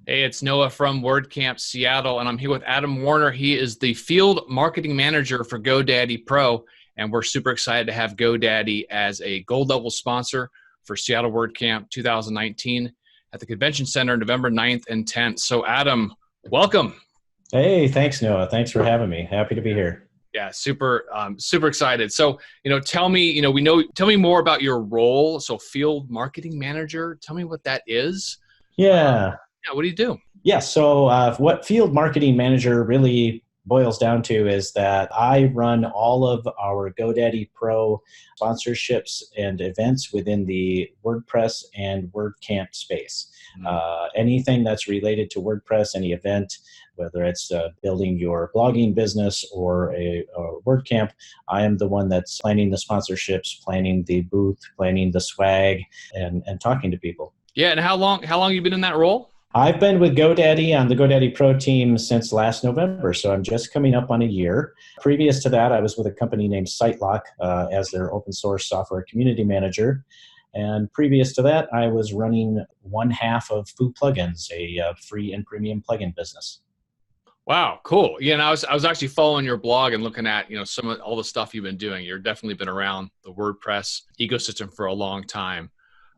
Hey, it's Noah from WordCamp Seattle, and I'm here with Adam Warner. He is the field marketing manager for GoDaddy Pro, and we're super excited to have GoDaddy as a gold level sponsor for Seattle WordCamp 2019 at the Convention Center November 9th and 10th. So Adam, welcome. Hey, thanks, Noah. Thanks for having me. Happy to be here. Yeah, super excited. So, tell me, tell me more about your role. So field marketing manager, tell me what that is. Yeah. Yeah, what do you do? Yeah. So, what field marketing manager really boils down to is that I run all of our GoDaddy Pro sponsorships and events within the WordPress and WordCamp space. Anything that's related to WordPress, any event, whether it's building your blogging business or a WordCamp, I am the one that's planning the sponsorships, planning the booth, planning the swag, and talking to people. Yeah, and how long have you been in that role? I've been with GoDaddy on the GoDaddy Pro team since last November, so I'm just coming up on a year. Previous to that, I was with a company named SiteLock as their open source software community manager. And previous to that, I was running one half of Foo Plugins, a free and premium plugin business. Wow, cool. Yeah, and I was actually following your blog and looking at, some of all the stuff you've been doing. You've definitely been around the WordPress ecosystem for a long time.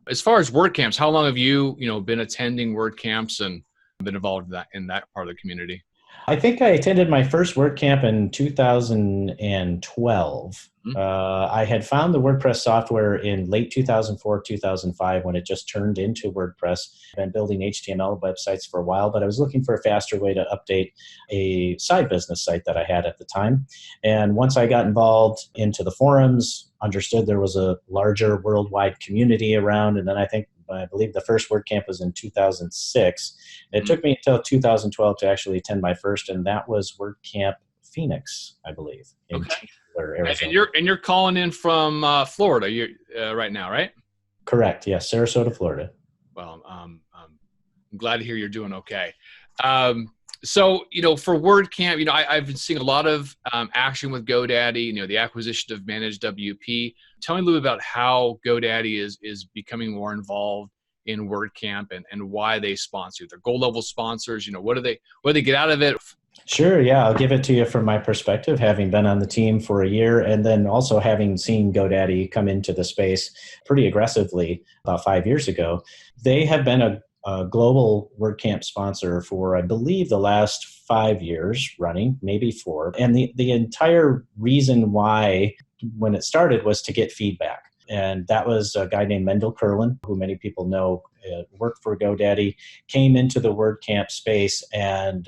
As far as WordCamps, how long have you, been attending WordCamps and been involved in that part of the community? I think I attended my first WordCamp in 2012. I had found the WordPress software in late 2004, 2005 when it just turned into WordPress. I've been building HTML websites for a while, but I was looking for a faster way to update a side business site that I had at the time. And once I got involved into the forums, understood there was a larger worldwide community around, and then I believe the first WordCamp was in 2006. It took me until 2012 to actually attend my first, and that was WordCamp Phoenix, I believe, in Chandler, Arizona. And you're calling in from Florida right now, right? Correct. Yes, Sarasota, Florida. Well, I'm glad to hear you're doing okay. So, for WordCamp, I've been seeing a lot of action with GoDaddy, the acquisition of Managed WP. Tell me a little bit about how GoDaddy is becoming more involved in WordCamp and why they sponsor. They're gold level sponsors. What do they get out of it? Sure, yeah, I'll give it to you from my perspective, having been on the team for a year and then also having seen GoDaddy come into the space pretty aggressively about 5 years ago. They have been a global WordCamp sponsor for, I believe, the last 5 years running, maybe 4. And the entire reason why, when it started, was to get feedback. And that was a guy named Mendel Curlin, who many people know worked for GoDaddy, came into the WordCamp space and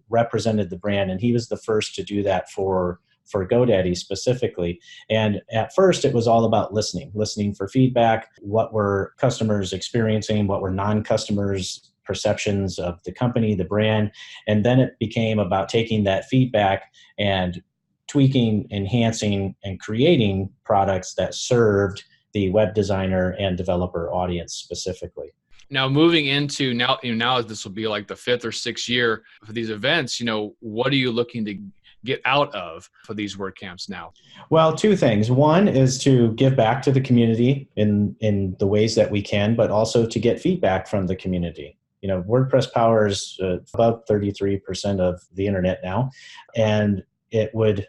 represented the brand. And he was the first to do that for GoDaddy specifically. And at first, it was all about listening for feedback. What were customers experiencing? What were non-customers' perceptions of the company, the brand? And then it became about taking that feedback and tweaking, enhancing, and creating products that served the web designer and developer audience specifically. Now, moving into now this will be like the 5th or 6th year for these events. What are you looking to get out of for these WordCamps now? Well, 2 things. One is to give back to the community in the ways that we can, but also to get feedback from the community. WordPress powers about 33% of the internet now, and it would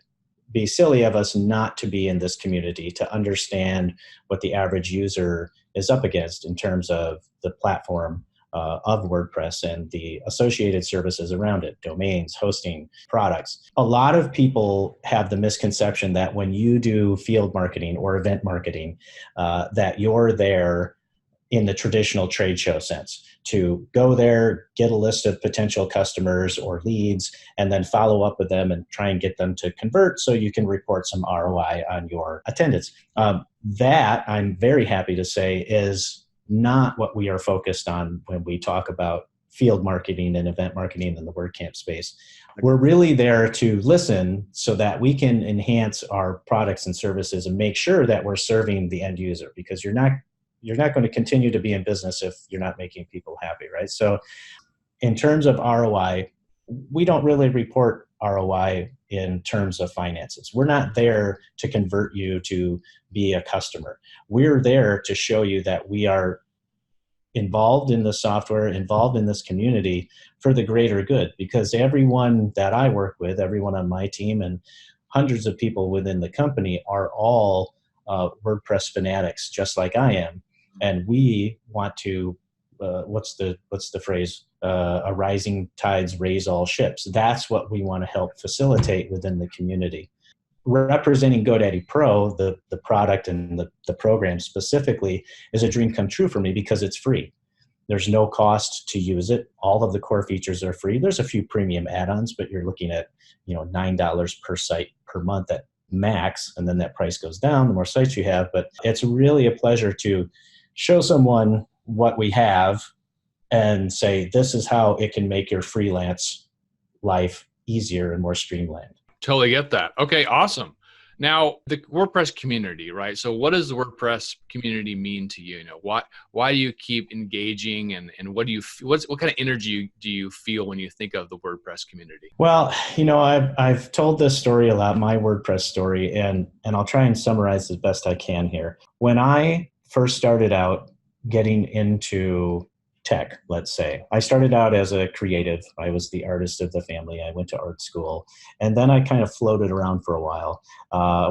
be silly of us not to be in this community to understand what the average user is up against in terms of the platform of WordPress and the associated services around it, domains, hosting, products. A lot of people have the misconception that when you do field marketing or event marketing, that you're there in the traditional trade show sense, to go there, get a list of potential customers or leads, and then follow up with them and try and get them to convert so you can report some ROI on your attendance. That, I'm very happy to say, is not what we are focused on when we talk about field marketing and event marketing in the WordCamp space. We're really there to listen so that we can enhance our products and services and make sure that we're serving the end user, because you're not going to continue to be in business if you're not making people happy, right? So in terms of ROI, we don't really report ROI in terms of finances. We're not there to convert you to be a customer. We're there to show you that we are involved in the software, involved in this community for the greater good, because everyone that I work with, everyone on my team and hundreds of people within the company are all WordPress fanatics, just like I am. And we want to, what's the phrase? A rising tides raise all ships. That's what we want to help facilitate within the community. Representing GoDaddy Pro, the product and the program specifically, is a dream come true for me because it's free. There's no cost to use it. All of the core features are free. There's a few premium add-ons, but you're looking at $9 per site per month at max, and then that price goes down the more sites you have. But it's really a pleasure to show someone what we have and say, this is how it can make your freelance life easier and more streamlined. Totally get that. Okay, awesome. Now, the WordPress community, right? So what does the WordPress community mean to you? Why do you keep engaging, and what kind of energy do you feel when you think of the WordPress community? Well, I've told this story a lot, my WordPress story, and I'll try and summarize as best I can here. When I first started out getting into tech, let's say, I started out as a creative. I was the artist of the family. I went to art school, and then I kind of floated around for a while,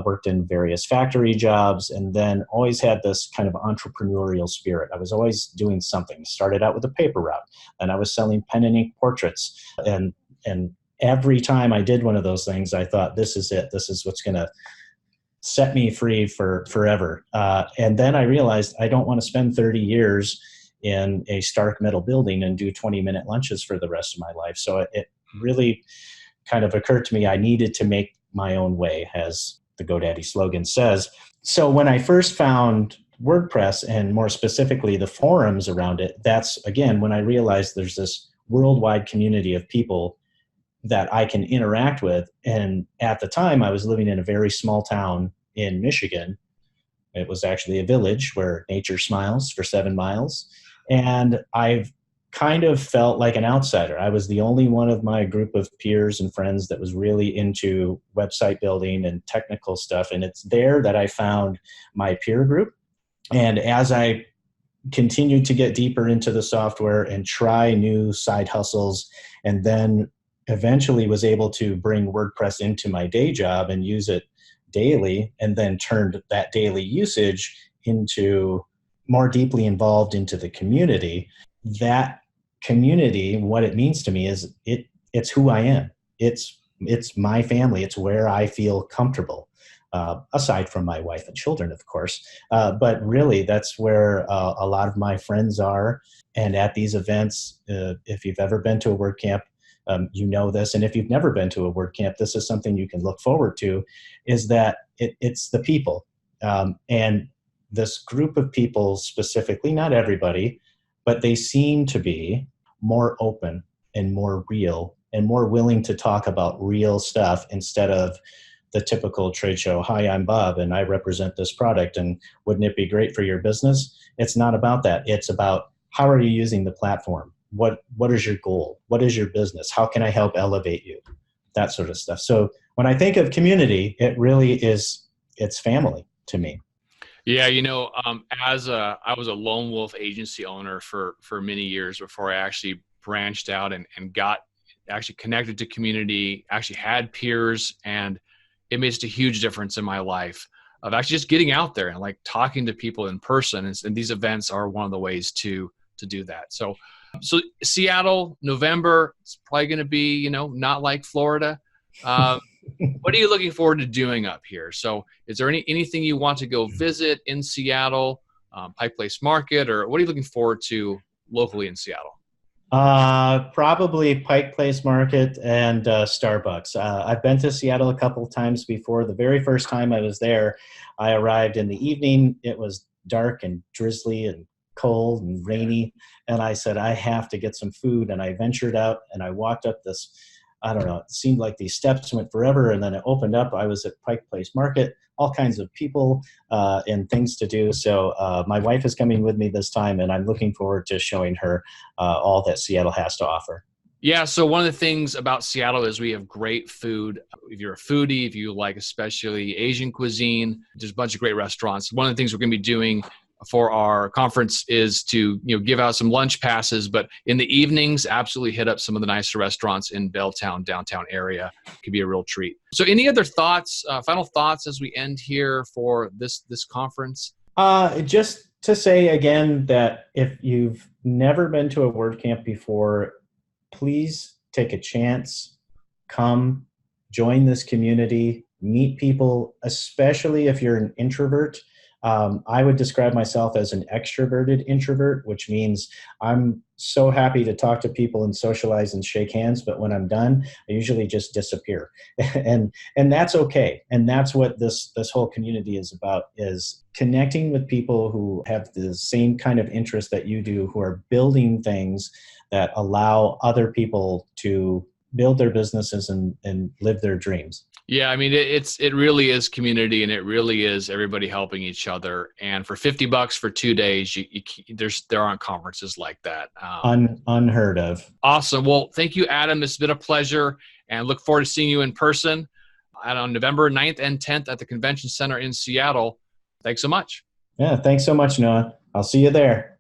worked in various factory jobs, and then always had this kind of entrepreneurial spirit. I was always doing something. Started out with a paper route, and I was selling pen and ink portraits. And every time I did one of those things, I thought, this is it. This is what's going to set me free for forever. And then I realized I don't want to spend 30 years in a stark metal building and do 20-minute lunches for the rest of my life. So it really kind of occurred to me I needed to make my own way, as the GoDaddy slogan says. So when I first found WordPress, and more specifically the forums around it, that's, again, when I realized there's this worldwide community of people that I can interact with. And at the time, I was living in a very small town in Michigan. It was actually a village where nature smiles for 7 miles. And I've kind of felt like an outsider. I was the only one of my group of peers and friends that was really into website building and technical stuff. And it's there that I found my peer group. And as I continued to get deeper into the software and try new side hustles, and then eventually was able to bring WordPress into my day job and use it daily, and then turned that daily usage into more deeply involved into the community. That community, what it means to me is it's who I am. It's my family. It's where I feel comfortable, aside from my wife and children, of course. But really, that's where a lot of my friends are. And at these events, if you've ever been to a WordCamp, you know this. And if you've never been to a WordCamp, this is something you can look forward to, is that it's the people. And this group of people specifically, not everybody, but they seem to be more open and more real and more willing to talk about real stuff instead of the typical trade show. Hi, I'm Bob and I represent this product, and wouldn't it be great for your business? It's not about that. It's about, how are you using the platform? What is your goal? What is your business? How can I help elevate you? That sort of stuff. So when I think of community, it really is, it's family to me. Yeah, I was a lone wolf agency owner for many years before I actually branched out and got actually connected to community, actually had peers, and it made just a huge difference in my life of actually just getting out there and like talking to people in person. And these events are one of the ways to do that. So Seattle, November, it's probably going to be, not like Florida. What are you looking forward to doing up here? So is there anything you want to go visit in Seattle, Pike Place Market, or what are you looking forward to locally in Seattle? Probably Pike Place Market and Starbucks. I've been to Seattle a couple of times before. The very first time I was there, I arrived in the evening. It was dark and drizzly and cold and rainy. And I said, I have to get some food. And I ventured out and I walked up this, I don't know, it seemed like these steps went forever. And then it opened up. I was at Pike Place Market, all kinds of people and things to do. So my wife is coming with me this time, and I'm looking forward to showing her all that Seattle has to offer. Yeah, so one of the things about Seattle is we have great food. If you're a foodie, if you like especially Asian cuisine, there's a bunch of great restaurants. One of the things we're going to be doing for our conference is to give out some lunch passes, but in the evenings, absolutely hit up some of the nicer restaurants in Belltown, downtown area. Could be a real treat. So any other thoughts, final thoughts as we end here for this conference? Just to say again that if you've never been to a WordCamp before, please take a chance, come, join this community, meet people, especially if you're an introvert. I would describe myself as an extroverted introvert, which means I'm so happy to talk to people and socialize and shake hands, but when I'm done, I usually just disappear. and that's okay. And that's what this whole community is about, is connecting with people who have the same kind of interest that you do, who are building things that allow other people to build their businesses and live their dreams. Yeah, I mean, it really is community, and it really is everybody helping each other. And for $50 for 2 days, there aren't conferences like that. Unheard of. Awesome. Well, thank you, Adam. It's been a pleasure, and look forward to seeing you in person on November 9th and 10th at the Convention Center in Seattle. Thanks so much. Yeah, thanks so much, Noah. I'll see you there.